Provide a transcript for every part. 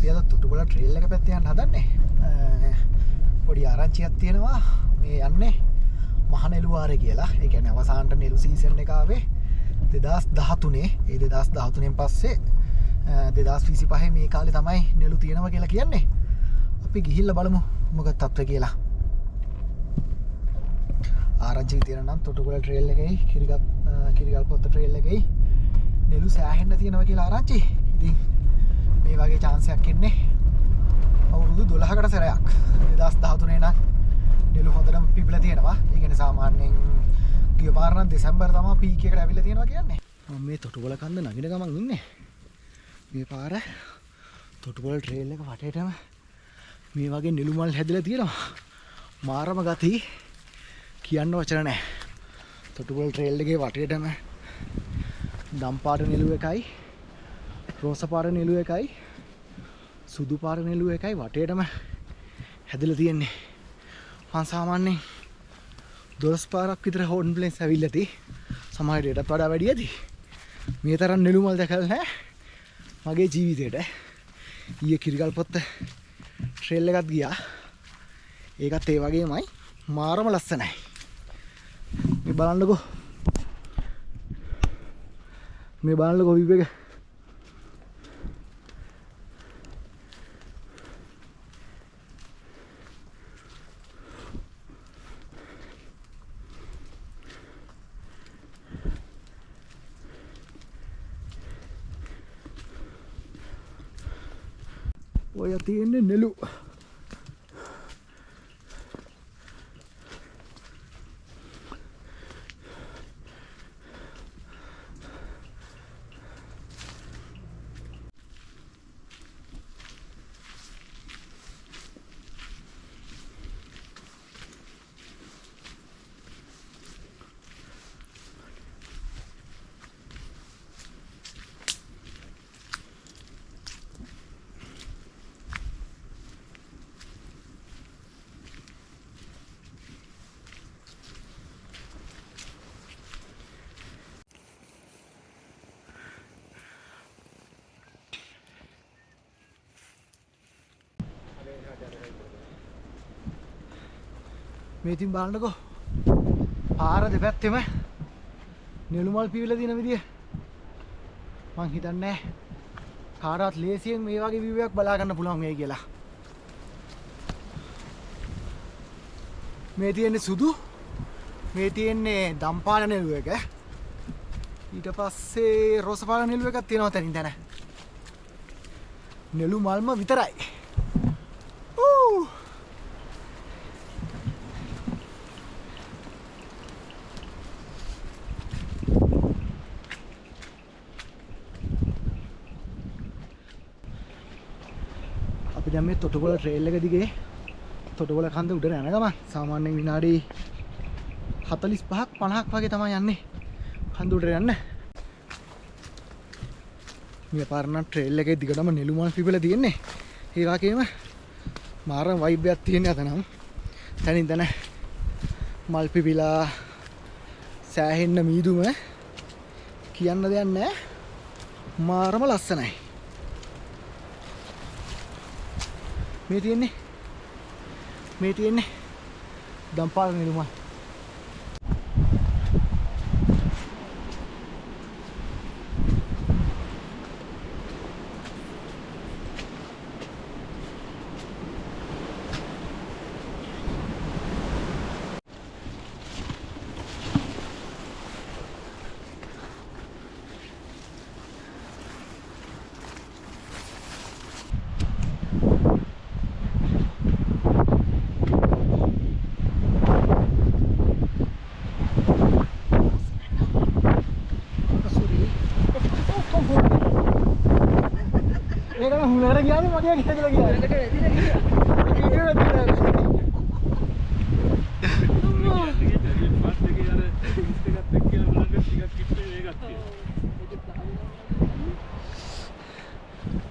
අපි අද තොටුපොළ ට්‍රේල් එක පැත්තේ යන්න හදන්නේ. පොඩි ආරංචියක් තියෙනවා. මේ යන්නේ මහනෙළුවාරේ කියලා. ඒ කියන්නේ අවසානට නෙළු සීසන් එක ආවේ 2013. ඒ 2013න් පස්සේ 2025 මේ කාලේ තමයි නෙළු තියෙනවා කියලා කියන්නේ. අපි ගිහිල්ලා බලමු මොකක්ද තත්ත්වය කියලා. ආරංචි තියෙන නම් තොටුපොළ ට්‍රේල් එකේ කිරිගල්පොත්ත ට්‍රේල් එකේ නෙළු සෑහෙන්න තියෙනවා කියලා ආරංචි. ඉතින් මේ වගේ chance එකක් එන්නේ අවුරුදු 12කට සැරයක්. 2013 නම් නෙළු හොඳටම පිපිලා තියෙනවා. ඒ කියන්නේ සාමාන්‍යයෙන් ගිය පාර නම් දෙසැම්බර් තමයි පීක් එකට ඇවිල්ලා තියෙනවා කියන්නේ. මම මේ තොටුපොළ කන්ද නගින ගමන් ඉන්නේ. මේ පාර තොටුපොළ ට්‍රේල් එක වටේටම මේ වගේ නෙළු මල් හැදලා තියෙනවා. මාරම ගති කියන්න වචන නැහැ. තොටුපොළ ට්‍රේල් එකේ වටේටම දම්පාට නෙළු එකයි, රෝස පාට නෙළු එකයි, සුදු පාට නෙළු එකයි වටේටම හැදලා තියෙන්නේ. මං සාමාන්‍යයෙන් 12 පාරක් විතර හෝන් ප්ලේස් ඇවිල්ලා ඇති. සමහර විටත් වඩා වැඩි ඇති. මේ තරම් නෙළු මල් දැකලා නැහැ මගේ ජීවිතේට. ඊයේ කිරිගල්පොත්ත ට්‍රේල් එකක් ගියා. ඒකත් ඒ වගේමයි මාරම ලස්සනයි. මේ බලන්නකෝ. මේ බලන්නකෝ view එක. ඔය තියෙන්නේ නෙළු. මේ ඉතින් බලන්නකෝ පාර දෙපැත්තෙම නෙළු මල් පිවිලා තියෙන විදිය මං හිතන්නේ කාටවත් ලේසියෙන් මේ වගේ view එකක් බලා ගන්න පුළුවන් වෙයි කියලා. මේ තියෙන්නේ සුදු, මේ තියෙන්නේ දම්පාට නෙළු එක. ඊට පස්සේ රෝස පාට නෙළු එකක් තියෙනවා තනින් තන. නෙළු මල්ම විතරයි. දැන් මේ තොටුපොළ ට්‍රේල් එක දිගේ තොටුපොළ කන්ද උඩට යන ගමන් සාමාන්‍යයෙන් විනාඩි 45ක් 50ක් වගේ තමයි යන්නේ කන්ද උඩට යන්න. මේ පාරන ට්‍රේල් එකේ දිගටම නෙළු මල් පිපිලා තියෙන්නේ. ඒ වගේම මාරම වයිබ් එකක් තියෙන අත නම් තනින් තන මල් පිපිලා සෑහෙන්න මීදුම කියන්න දෙයක් නැහැ. මාරම ලස්සනයි. මේ තියෙන්නේ දම්පාට නෙළු මල්. ඒකම හුලර ගියාද මගේ හිතේදලා ගියාද?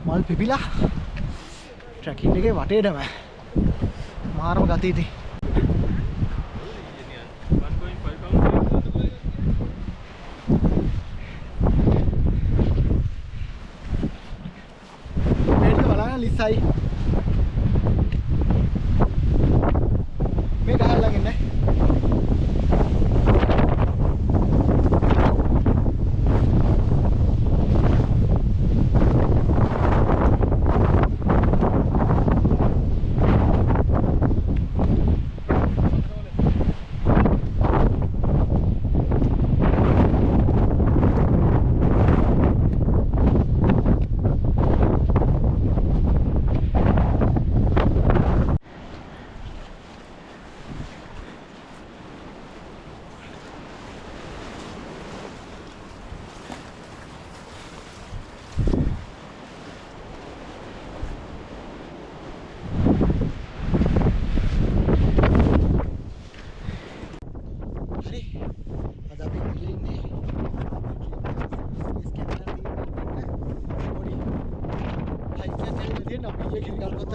මල් පිපිලා ට්‍රැකින් එකේ වටේටම මාරම ගතියදී සයි මේ ගහලා ළඟ ඉන්නේ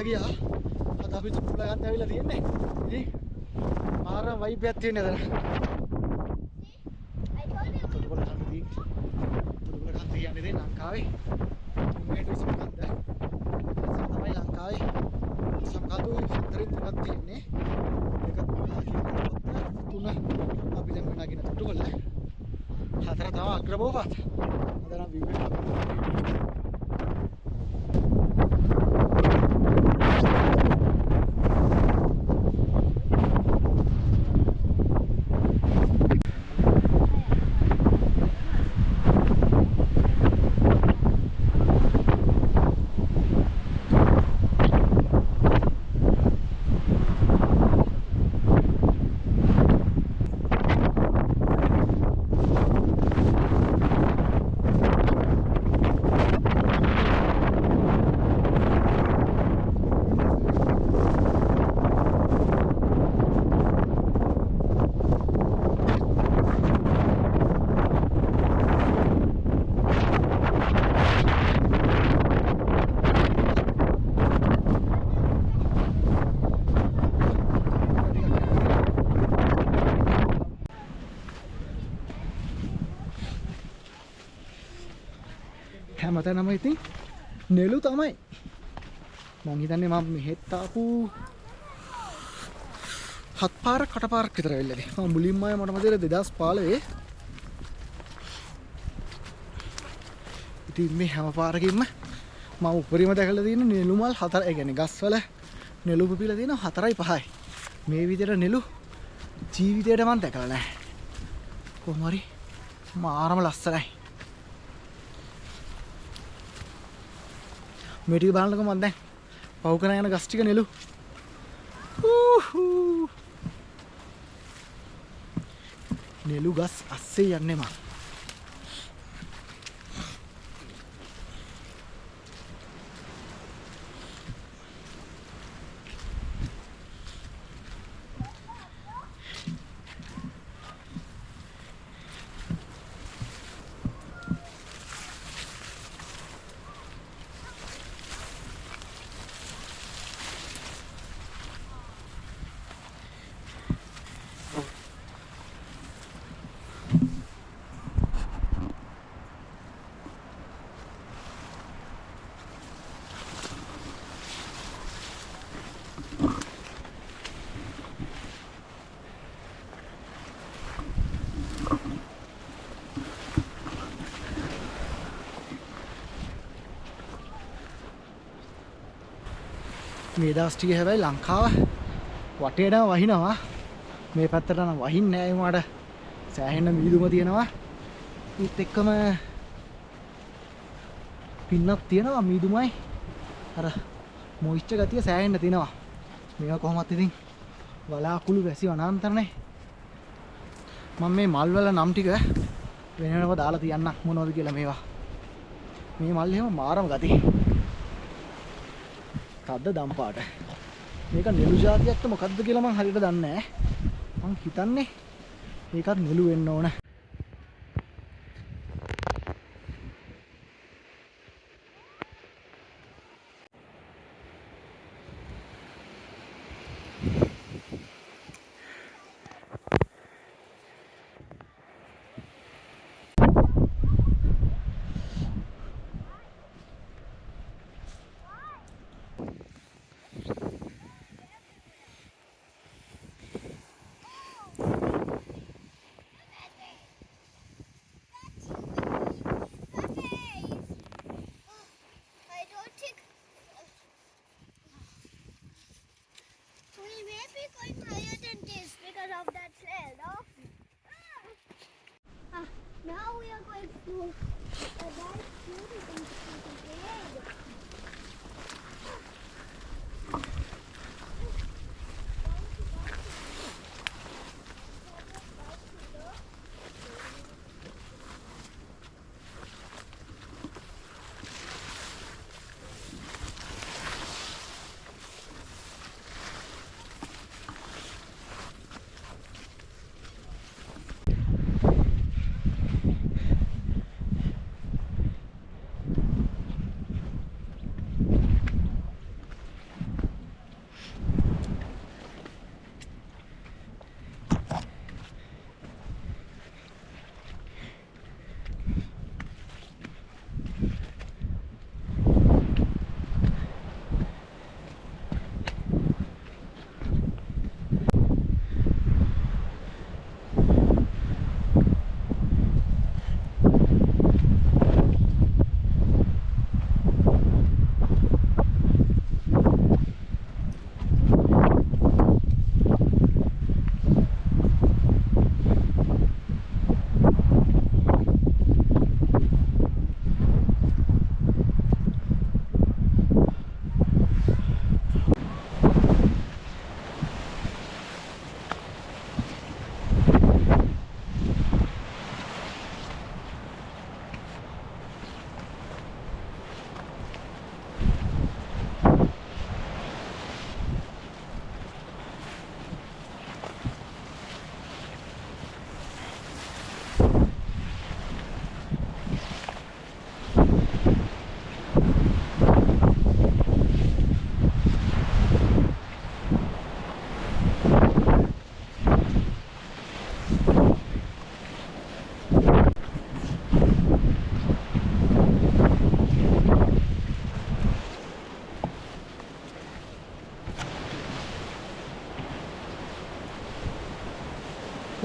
ගියා අද අපි තුප්පල ගන්න ඇවිල්ලා තියෙන්නේ ඉතින් මාර වයිබ් එකක් තියෙන එතන තුප්පල ගන්න තියෙන්නේ ලංකාවේ තුන්වෙනි සම්කන්ද තමයි ලංකාවේ සම්කන්දු හතරෙන් තුනක් තියෙන්නේ එකක් තුන අපි දැන් වෙනාගෙන තුප්පල හතර තමයි අග්‍රභෝපත් අද නම් වීඩියෝ හැමතැනම ඉතින් නෙළු තමයි මං හිතන්නේ මම මෙහෙත් ආපු 7 පාරක් 8 පාරක් විතර වෙල්ලද මම මුලින්ම ආයේ මට මතකයි 2015 ඉතින් මේ හැම පාරකින්ම මම උඩරිම දැකලා තියෙන නෙළු මල් 4 ඒ කියන්නේ ගස්වල නෙළු පිපිලා තියෙන 4යි 5යි මේ විදිහට නෙළු ජීවිතේට මම දැකලා නැහැ කොහොම හරි මාරම ලස්සනයි මේ ටික බලන්නකො මම දැන් පව් කරන යන ගස් ටික නෙළු නෙළු ගස් අස්සේ යන්නේ මම මේ දවස් ටික හැබැයි ලංකාව වටේටම වහිනවා මේ පැත්තට නම් වහින්නේ නැහැ උමාට සෑහෙන මීදුම තියෙනවා ඊත් එක්කම පින්නක් තියෙනවා මීදුමයි අර මොයිස්චර් ගතිය සෑහෙන්න තියෙනවා මේවා කොහොමත් ඉතින් වලාකුළු වැසි වනාන්තරනේ මම මේ මල් වල නම් ටික වෙනවව දාලා තියන්න මොනවද කියලා මේවා මේ මල් එහෙම මාරම ගති තද්ද දම්පාට මේක නෙළු జాතියක්ද මොකද්ද කියලා මම හරියට දන්නේ නැහැ මං හිතන්නේ මේකත් නෙළු වෙන්න ඕන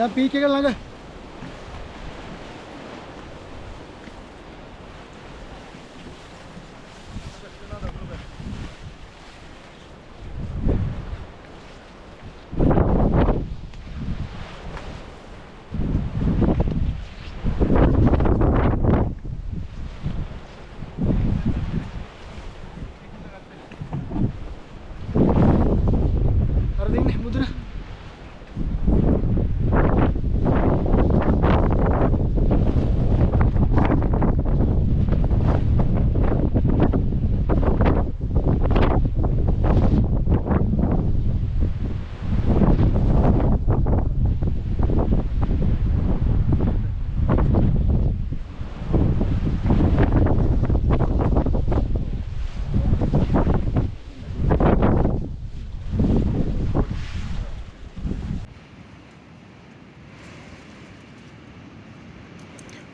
දැන් පීක් එක ළඟ.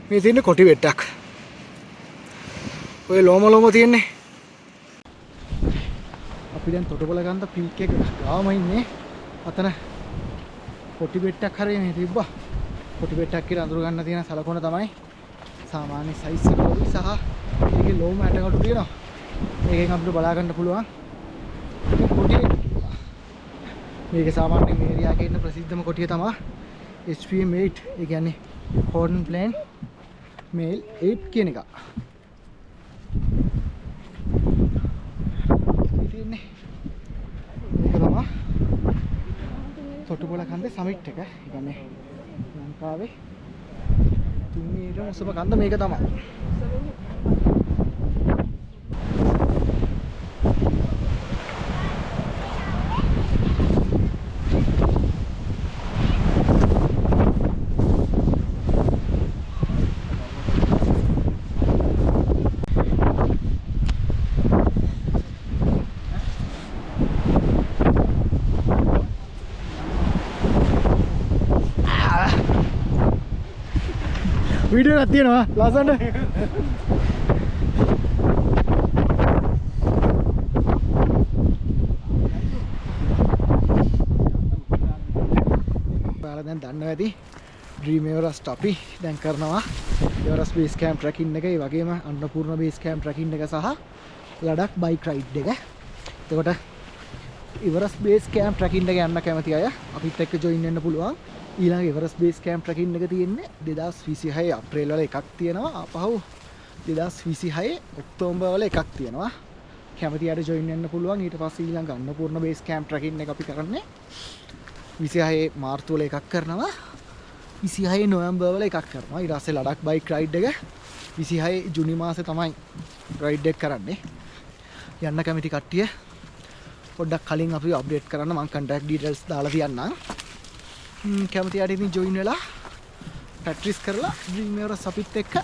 මේ තියෙන්නේ කොටි වෙට්ටක්. ඔය ලෝම තියෙන්නේ. අපි දැන් තොටුපොළ ගන්න පීක් එක ගාවම ඉන්නේ. අතන කොටි වෙට්ටක් හරිය මේ තිබ්බා. කොටි වෙට්ටක් කියලා අඳුර ගන්න තියෙන සලකුණ තමයි සාමාන්‍ය සයිස් එක සහ ඒකේ ලෝම ඇටකටු තියෙනවා. ඒකෙන් අපිට බලා ගන්න පුළුවන්. කොටි මේක සාමාන්‍ය මේ ඒරියා එකේ ඉන්න ප්‍රසිද්ධම කොටිය තමයි HPM 8. ඒ කියන්නේ Horn Plain Male 8 කියන එක. ඉතින්නේ මේක තමයි තොටුපොළ කන්දේ සමිට් එක. ඒ කියන්නේ ලංකාවේ තුන්වෙනිම උසම කන්ද මේක තමයි. වීඩියෝ එකක් තියෙනවා ලස්සනට. ඔයාලා දැන් දන්නවා ඇති ඩ්‍රීම් එවරස්ට් අපි දැන් කරනවා එවරස්ට් බේස් කැම්ප් ට්‍රැකින් එක. ඒ වගේම අන්නපූර්ණ බේස් කැම්ප් ට්‍රැකින් එක සහ ලඩක් බයික් රයිඩ් එක. එතකොට එවරස්ට් බේස් කැම්ප් ට්‍රැකින් එක යන්න කැමති අය අපිත් එක්ක ජොයින් වෙන්න පුළුවන්. ඊළඟ එවරස්ට් බේස් කැම්ප් ට්‍රැකින් එක තියෙන්නේ 2026 අප්‍රේල් වල එකක් තියෙනවා. ආපහු 2026 ඔක්තෝබර් වල එකක් තියෙනවා. කැමති අයට ජොයින් වෙන්න පුළුවන්. ඊට පස්සේ ඊළඟ අන්නපූර්ණ බේස් කැම්ප් ට්‍රැකින් එක අපි කරන්නේ 26 මාර්තු වල එකක් කරනවා. 26 නොවැම්බර් වල එකක් කරනවා. ඊට පස්සේ ලඩක් බයික් රයිඩ් එක 26 ජුනි මාසේ තමයි රයිඩ් එක කරන්නේ. යන්න කැමති කට්ටිය පොඩ්ඩක් කලින් අපි අප්ඩේට් කරන්න මම කන්ටැක්ට් ඩීටේල්ස් දාලා තියන්නම්. කැමති අයට ඉතින් ජොයින් වෙලා ප්‍රැක්ටිස් කරලා ඩ්‍රීම් එවරස්ට් අපිත් එක්ක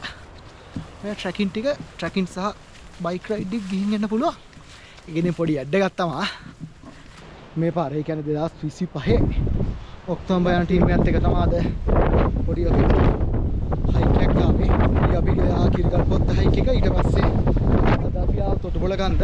මේ ට්‍රැකින් සහ බයික් රයිඩ් එක ගිහින් යන්න පුළුවන්. ඒකෙන් පොඩි ඇඩ් එකක් තමයි මේ පාරේ. ඒ කියන්නේ 2025 ඔක්තෝබර් යන ටීම් එකත් එක තමයි අද පොඩි අපි හයික් එකක් ආවේ. අපි ගියා කිරිගල් පොත්ත හයික් එක. ඊට පස්සේ අද අපි ආව තොටුපොළ ගන්න.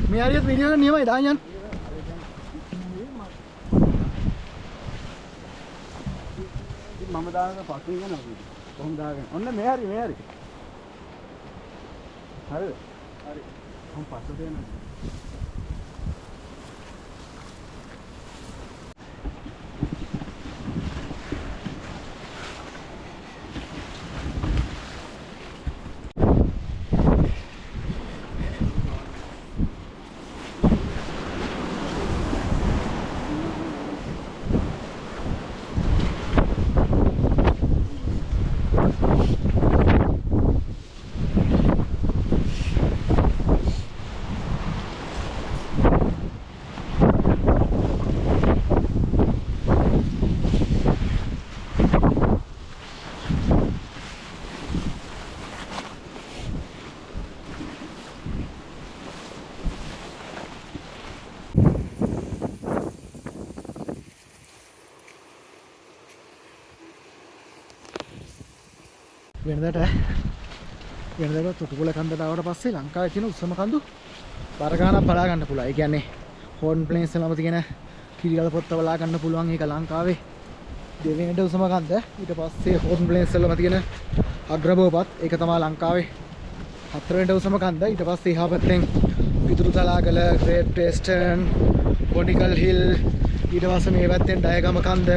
මේ හරියට වීඩියෝ එක නියමයි දාන්න යන්න. මම දාන පස්සේ යනවා. කොහොමද දාගෙන? ඔන්න මේ හරි. හරිද? හරි. කොහොම පස්සේ යනවා. වෙනදට තොටුපොළ කන්දට ආවට පස්සේ ලංකාවේ තියෙන උසම කඳු බර ගානක් බලා ගන්න පුළුවන්. ඒ කියන්නේ හෝන් ප්ලේන්ස් වලම තියෙන කිරිගල පොත්ත බලා ගන්න පුළුවන්. ඒක ලංකාවේ දෙවෙනිට උසම කන්ද. ඊට පස්සේ හෝන් ප්ලේන්ස් වලම තියෙන අග්‍රබෝපත් ඒක තමයි ලංකාවේ හතරවෙනිට උසම කන්ද. ඊට පස්සේ එහා පැත්තෙන් පිතුරු තලාගල, ග්‍රේට් වෙස්ටර්න්, බොනිකල් හිල්, ඊට පස්සේ මේ පැත්තෙන් ඩයගම කන්ද.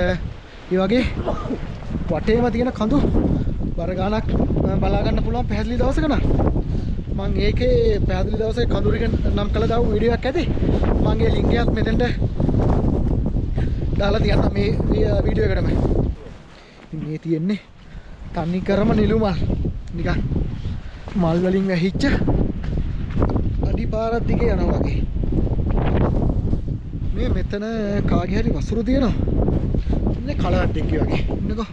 ඒ වගේ වටේම තියෙන කඳු බර ගානක් බලා ගන්න පුළුවන් පැහැදිලි දවසක නම්. මම ඒකේ පැහැදිලි දවසේ කඳුරික නම් කළා දාපු වීඩියෝ එකක් ඇති. මම ඒ ලින්ක් එකත් මෙතෙන්ට දාලා තියන්න මේ වීඩියෝ එකටම. මේ තියෙන්නේ තනි කරම නිලුමල්. නිකන් මල් වලින් වැහිච්ච අඩිපාරක් දිගේ යනවා වගේ. මේ මෙතන කාගේ හරි වසුරු තියෙනවා. ඉන්නේ කලවැද්දෙක් වගේ. ඉන්නකෝ.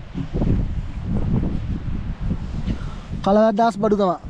කලවැද්දාස් බඩු තමයි.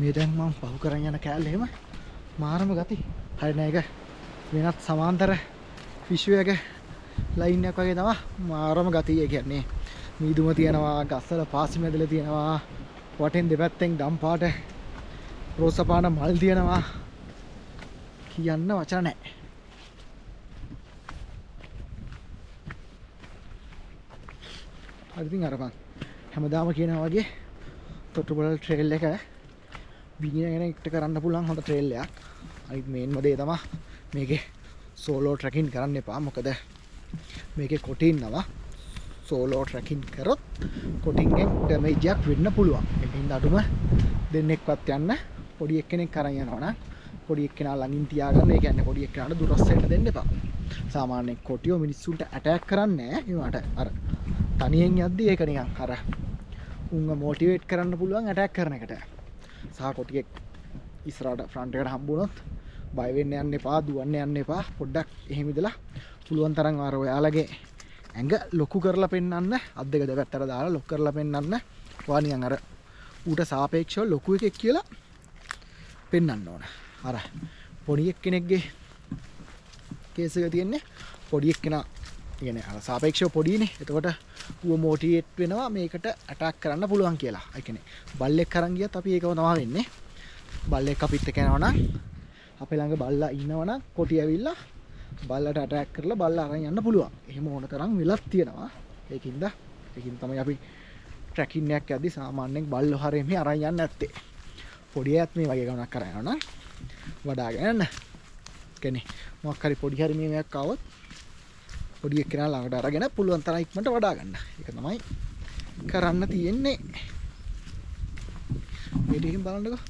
මේ දැන් මම පහු කරන් යන කෑල්ල එහෙම මාරම ගති. හරි නෑ ඒක වෙනත් සමාන්තර ෆිෂ් එක ලයින් එකක් වගේ තමයි මාරම ගතිය. ඒ කියන්නේ මීදුම තියනවා, ගස්වල පාසි මැදලා තියනවා, වටෙන් දෙපැත්තෙන් ගම් පාට රෝස පාන මල් තියනවා. කියන්න වචන නැහැ. හරි ඉතින් අර මං හැමදාම කියනවා වගේ තොටුපොළ ට්‍රේල් එක බිගිනර් කෙනෙක්ට කරන්න පුළුවන් හොඳ ට්‍රේල් එකක්. අනිත් මේන්ම දේ තමයි මේකේ සෝලෝ ට්‍රැකින් කරන්න එපා. මොකද මේකේ කොටි ඉන්නවා. සෝලෝ ට්‍රැකින් කරොත් කොටින්ගෙන් ඩැමේජ් එකක් වෙන්න පුළුවන්. ඒකින්ද අඩුම දෙන්නෙක්වත් යන්න පොඩි එක්කෙනෙක් අරන් යනවා නම් පොඩි එක්කෙනා ළඟින් තියාගන්න. ඒ කියන්නේ පොඩි එක්කෙනාට දුරස් වෙන්න දෙන්න එපා. සාමාන්‍යයෙන් කොටියෝ මිනිස්සුන්ට ඇටැක් කරන්නේ නැහැ. ඒවට අර තනියෙන් යද්දි ඒක නිකන් අර උන්ව මොටිවේට් කරන්න පුළුවන් ඇටැක් කරන එකට. සහ කොටියෙක් ඉස්සරහට ෆ්‍රන්ට් එකට හම්බුනොත් බය වෙන්න යන්න එපා, දුවන්න යන්න එපා. පොඩ්ඩක් එහෙම ඉඳලා පුළුවන් තරම් අර ඔයාලගේ ඇඟ ලොකු කරලා පෙන්නන්න, අත් දෙක දෙපැත්තට දාලා ලොක් කරලා පෙන්නන්න. ඔයා නිකන් අර ඌට සාපේක්ෂව ලොකු එකෙක් කියලා පෙන්වන්න ඕන. අර පොඩි එක්කෙනෙක්ගේ කේස් එක තියෙන්නේ පොඩි එක්කෙනා කියන්නේ අර සාපේක්ෂව පොඩිනේ. එතකොට ඌව මොටිවේට් වෙනවා මේකට ඇටැක් කරන්න පුළුවන් කියලා. ඒ කියන්නේ බල්ලෙක් අරන් ගියත් අපි ඒකම තමයි වෙන්නේ. බල්ලෙක් අපිත් එක්ක යනවා නම් අපේ ළඟ බල්ලා ඉන්නවනම් කොටි ඇවිල්ලා බල්ලට ඇටැක් කරලා බල්ලා අරන් යන්න පුළුවන්. එහෙම ඕන තරම් වෙලක් තියෙනවා. ඒකින්ද තමයි අපි ට්‍රැකින් එකක් යද්දි සාමාන්‍යයෙන් බල්ලෝ හරිය මෙහෙ අරන් යන්නේ නැත්තේ. පොඩි අයත් මේ වගේ ගමනක් කරා යනවා නම් වඩාගෙන යන්න. කියන්නේ මොකක් හරි පොඩි හරි මේයක් ආවොත් පොඩි එක්කෙනා ළඟට අරගෙන පුළුවන් තරම් ඉක්මනට වඩා ගන්න. ඒක තමයි කරන්න තියෙන්නේ. මේ ටිකෙන් බලන්නකෝ.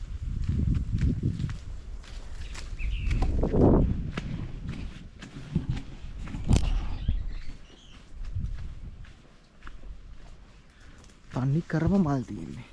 තනි කරම මල් තියෙන්නේ.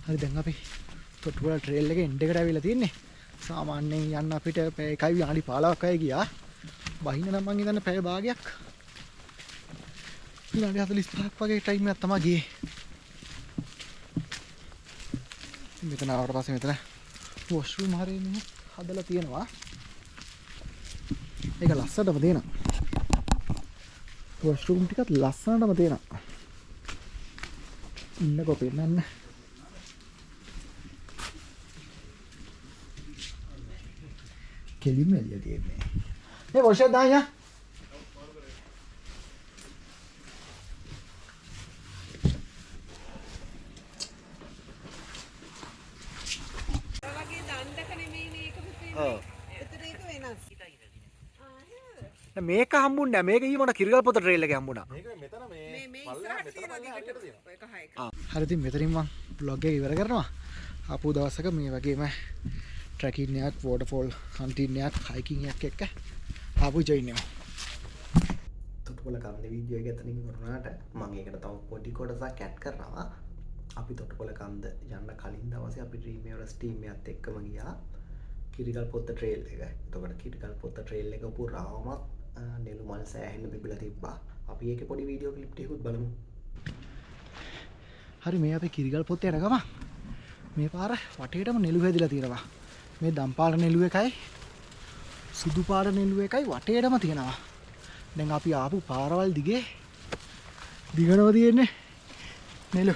හරි දැන් අපි තොටුපොළ ට්‍රේල් එකේ එන්ඩ් එකට ඇවිල්ලා තින්නේ. සාමාන්‍යයෙන් යන්න අපිට පැය 1යි විනාඩි 15ක් වගේ ගියා. බහින්න නම් මං හිතන්නේ පැය භාගයක්. විනාඩි 45ක් වගේ ටයිම් එකක් තමයි ගියේ. මෙතන ආවට පස්සේ මෙතන වොෂ්රූම් හරියම හදලා තියෙනවා. ඒක ලස්සනටම දෙනවා. වොෂ්රූම් ටිකත් ලස්සනටම දෙනවා. ඉන්නකෝ පෙන්නන්න. කෙලින්ම එළිය තියෙන්නේ. මේ වොෂර් දාන්න. මේක හම්බුන්නේ නැහැ. මේක ඊමණ කිරිගල්පොත ට්‍රේල් එකේ හම්බුණා. මේක මෙතන මේ ඉස්සරහට තියෙනවා දිගට. හරි ඉතින් මෙතනින් මම vlog එක ඉවර කරනවා. ආපු දවසක මේ වගේම ට්‍රැකින් එකක්, වෝටර්ෆෝල් හන්ටින් එකක්, හයිකින් එකක් එක්ක ආපු ජොයින් වෙනවා. තොටුපොළ කන්ද වීඩියෝ එක එතනින් ඉවරනාට මම ඒකට තව පොඩි කොටසක් ඇඩ් කරනවා. අපි තොටුපොළ කන්ද යන්න කලින් දවසේ අපි ඩ්‍රීම් එවරස්ට් ටීම් එකත් එක්කම ගියා කිරිගල්පොත්ත ට්‍රේල් එක. එතකොට කිරිගල්පොත්ත ට්‍රේල් එක පුරාමත් නෙළු මල් සෑහෙන්න බිබිලා තිබ්බා. අපි ඒකේ පොඩි වීඩියෝ ක්ලිප් ටිකකුත් බලමු. හරි මේ අපේ කිරිගල්පොත්තේ යන ගම මේ පාර වටේටම නෙළු හැදිලා තියෙනවා. මේ දම්පාල නෙළුව එකයි සුදු පාට නෙළුව එකයි වටේටම තියෙනවා. දැන් අපි ආපු පාරවල් දිගේ දිගනව තියෙන්නේ නෙළු.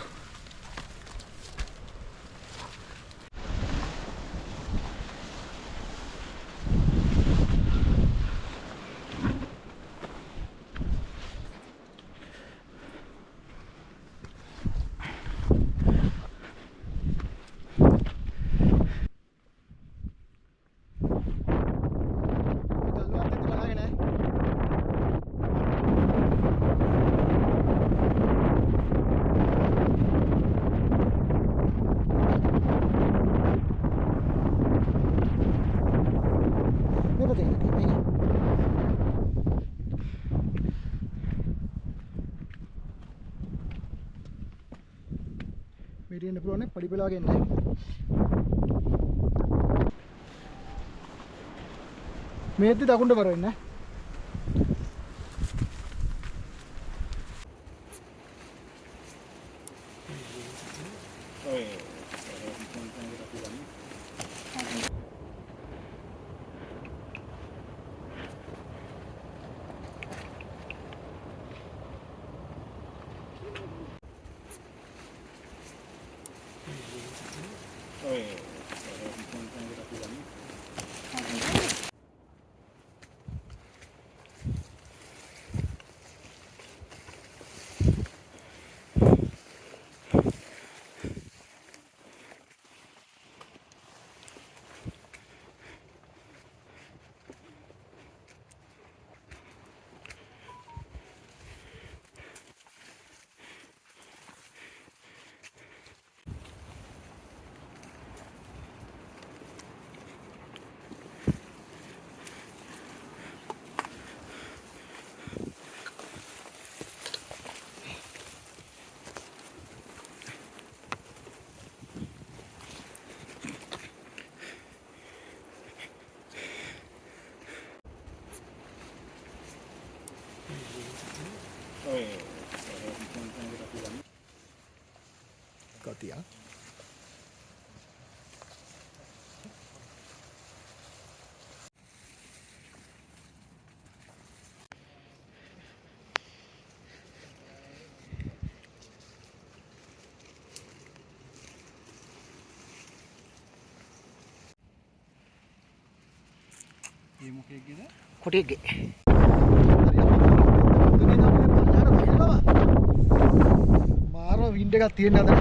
එන්න පුළුවන් පඩි පෙළ වගේ නැහැ. මේද්දි දකුණට බර වෙන්නේ. Kotia. ये मुके गिरा කොටියගේ. මාරව වින්ඩ් එකක් තියෙන අතර.